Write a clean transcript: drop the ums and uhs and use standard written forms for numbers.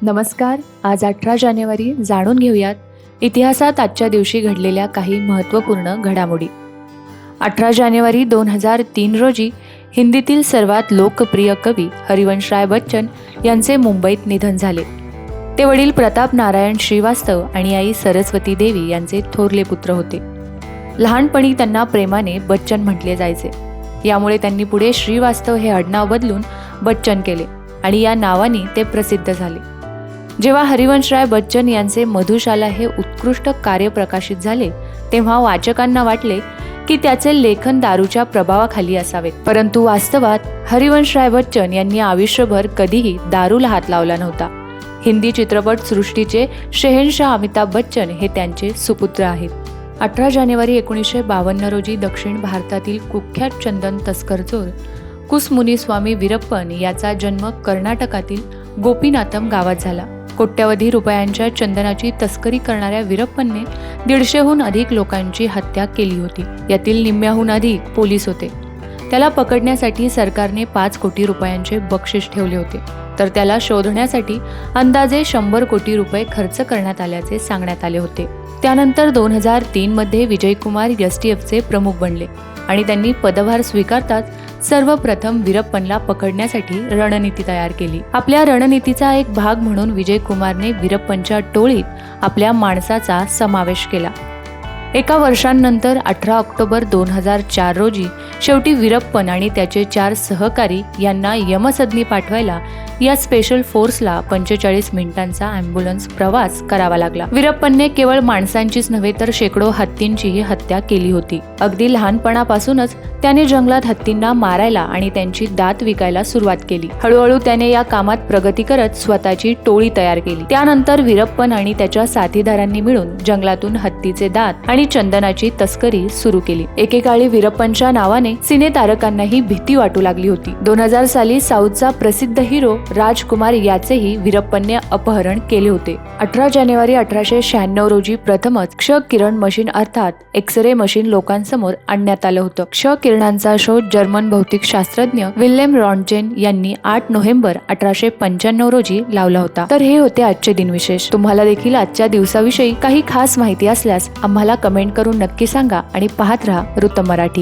नमस्कार. आज 18 जानेवारी जाणून घेऊयात इतिहासात आजच्या दिवशी घडलेल्या काही महत्त्वपूर्ण घडामोडी. 18 जानेवारी 2003 रोजी हिंदीतील सर्वात लोकप्रिय कवी हरिवंशराय बच्चन यांचे मुंबईत निधन झाले. ते वडील प्रताप नारायण श्रीवास्तव आणि आई सरस्वती देवी यांचे थोरले पुत्र होते. लहानपणी त्यांना प्रेमाने बच्चन म्हटले जायचे. यामुळे त्यांनी पुढे श्रीवास्तव हे आडनाव बदलून बच्चन केले आणि या नावाने ते प्रसिद्ध झाले. जेव्हा हरिवंशराय बच्चन यांचे मधुशाला हे उत्कृष्ट कार्य प्रकाशित झाले तेव्हा वाचकांना वाटले की त्याचे लेखन दारूच्या प्रभावाखाली असावे, परंतु वास्तवात हरिवंशराय बच्चन यांनी आयुष्यभर कधीही दारूला हात लावला नव्हता. हिंदी चित्रपट सृष्टीचे शहेनशाह अमिताभ बच्चन हे त्यांचे सुपुत्र आहेत. 18 जानेवारी 1952 रोजी दक्षिण भारतातील कुख्यात चंदन तस्कर चोर कुसमुनीस्वामी वीरप्पन याचा जन्म कर्नाटकातील गोपीनाथम गावात झाला. कोट्यवधी रुपयांच्या चंदनाची तस्करी करणाऱ्या वीरप्पनने 150हून अधिक लोकांची हत्या केली होती. यातील निम्म्याहून अधिक पोलीस होते. त्याला पकडण्यासाठी सरकारने 5 कोटी रुपयांचे बक्षीस ठेवले होते, तर त्याला शोधण्यासाठी अंदाजे 100 कोटी रुपये खर्च करण्यात आल्याचे सांगण्यात आले होते. त्यानंतर 2003 मध्ये विजयकुमार एसटीएफचे प्रमुख बनले आणि त्यांनी पदभार स्वीकारताच सर्वप्रथम वीरप्पनला पकडण्यासाठी रणनीती तयार केली. आपल्या रणनीतीचा एक भाग म्हणून विजयकुमारने वीरप्पनच्या टोळीत आपल्या माणसाचा समावेश केला. एका वर्षांनंतर 18 ऑक्टोबर 2004 रोजी शेवटी वीरप्पन आणि त्याचे 4 सहकारी यांना यमसदनी पाठवायला या स्पेशल फोर्सला 45 मिनिटांचा ॲम्ब्युलन्स प्रवास करावा लागला. वीरप्पनने केवळ माणसांचीच नव्हे तर शेकडो हत्तींचीही हत्या केली होती. अगदी लहानपणापासूनच त्याने जंगलात हत्तींना मारायला आणि त्यांची दात विकायला सुरुवात केली. हळूहळू त्याने या कामात प्रगती करत स्वतःची टोळी तयार केली. त्यानंतर वीरप्पन आणि त्याच्या साथीदारांनी मिळून जंगलातून हत्तीचे दात आणि चंदनाची तस्करी सुरू केली. एकेकाळी वीरप्पनच्या नावाने सिनेतारकांनाही भीती वाटू लागली होती. 2000 साली साऊथचा प्रसिद्ध हिरो राजकुमार याचेही वीरप्पनने अपहरण केले होते. 18 जानेवारी 1896 रोजी प्रथमच क्ष किरण मशीन अर्थात एक्स-रे मशीन लोकांसमोर आणण्यात आलं होतं. क्ष किरणांचा शोध जर्मन भौतिकशास्त्रज्ञ विल्हेम रॉन्टजेन यांनी 8 नोव्हेंबर 1895 रोजी लावला होता. तर हे होते आजचे दिनविशेष. तुम्हाला देखील आजच्या दिवसाविषयी काही खास माहिती असल्यास आम्हाला कमेंट करून नक्की सांगा आणि पाहत रहा वृत्त मराठी.